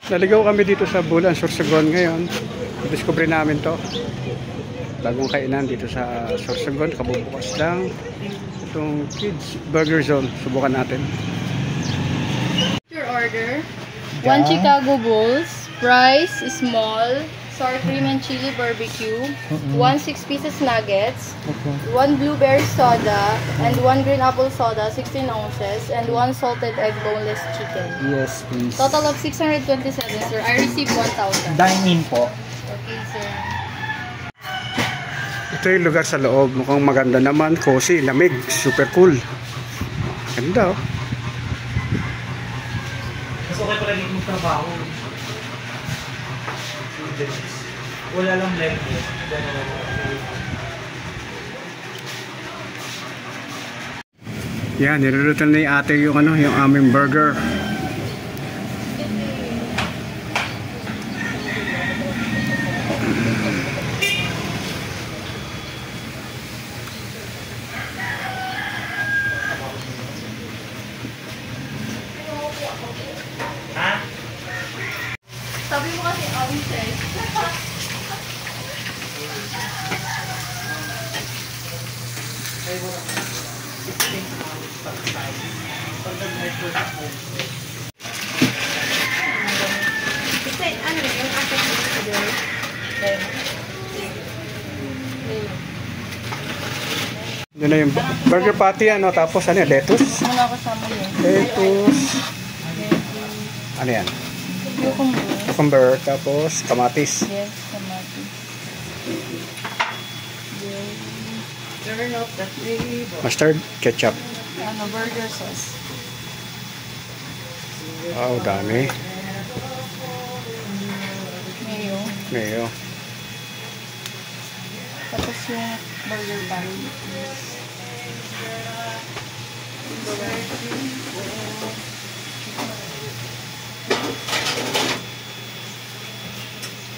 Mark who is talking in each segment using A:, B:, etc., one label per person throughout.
A: Naligaw kami dito sa Bulan, Sorsogon ngayon. Discover namin to. Bagong kainan dito sa Sorsogon. Kabubukas lang. Itong Kids Burger Zone. Subukan natin.
B: Your order. 1 Chicago Bulls. Fries, small. Sour cream and chili barbecue. 1 6 pieces nuggets. 1 blueberry soda. And 1 green apple soda, 16 ounces. And 1 salted egg boneless chicken.
C: Yes, please.
B: Total of 627, sir. I received 1,000.
C: Dine-in po.
B: Okay, sir.
A: Ito yung lugar sa loob. Mukhang maganda naman. Cozy, lamig. Super cool. Ganda oh.
C: Mas okay pala dito magtrabaho. Wala lang blend eh.
A: Yan, nilulutan na yung ate yung yung aming burger.
B: Sabi mo kasi ounces. Ano yung apat mo
A: Yun na yung burger patty ano, tapos ano yan, lettuce?
B: Muna kasama yun.
A: Lettuce. Ano yan?
B: Cucumber.
A: Cucumber, tapos kamatis.
B: Yes, kamatis. Turn up the flavor.
A: Mustard, ketchup.
B: Ano, burger sauce.
A: Wow, dami.
B: Mayo.
A: Mayo.
B: Tapos yung burger patty.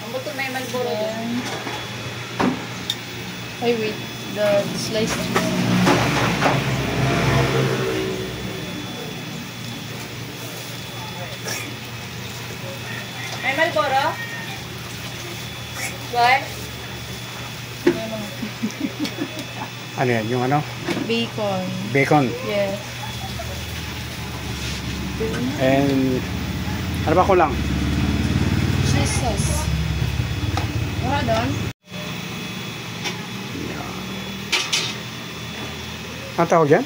B: Ang buto may Malboro doon. Ay, wait. The sliced cheese. May Malboro? What?
A: Ano yan? Yung ano?
B: Bacon.
A: Bacon.
B: Yes.
A: And ano ba kulang?
B: Cheese sauce. Wala doon?
A: Ano tawag yan?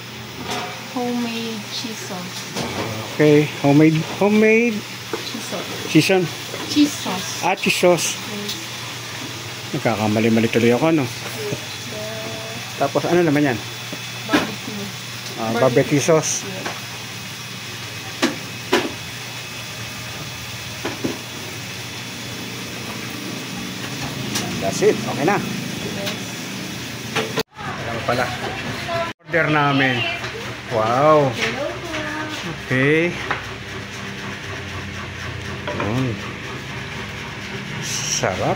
B: Homemade cheese sauce.
A: Okay, homemade
B: Cheese sauce.
A: season.
B: Cheese sauce.
A: Cheese sauce. Nagkakamali-mali tuloy ako, no? Tapos, ano naman yan?
B: Barbecue.
A: Barbecue sauce.
B: Yeah.
A: That's it. Okay na.
B: Yes.
A: Alam pala. Order namin. Wow. Okay. Sarap.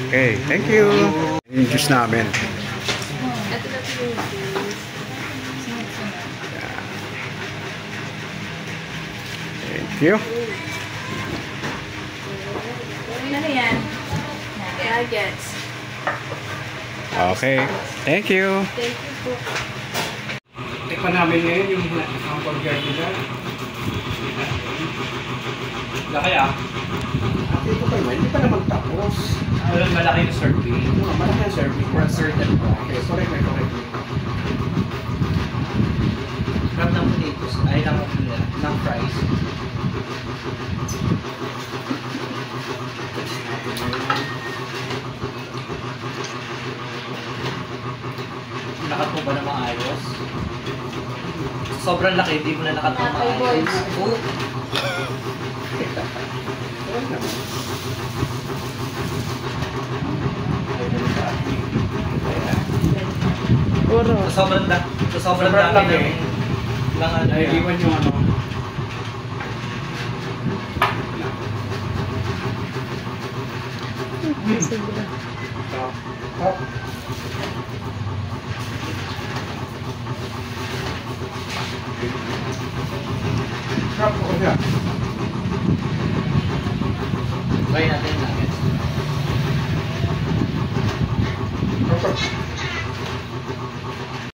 A: Okay, thank you. Yung juice namin.
B: Ito na po yung
A: Thank you.
B: ano yan? Nuggets.
A: Okay, thank you.
B: Thank you po.
A: Tikpan namin ngayon yung hamburger nila.
C: Laki ah.
A: Ito pa naman, hindi pa naman tapos.
C: Walang malaki yung serving.
A: Malaki ang service.
C: For a certain
A: Okay, correct.
C: Grab ng potatoes. Ay, ng fries. Nakat mo ba na maayos? Sobrang laki, hindi mo na nakat mo maayos. Oh.
B: Puro.
C: Sobrang dami lang ano.
A: Ay, iwan yung ano.
B: Sobra.
A: Sarap ko siya.
C: Try natin nuggets.
A: Sarap.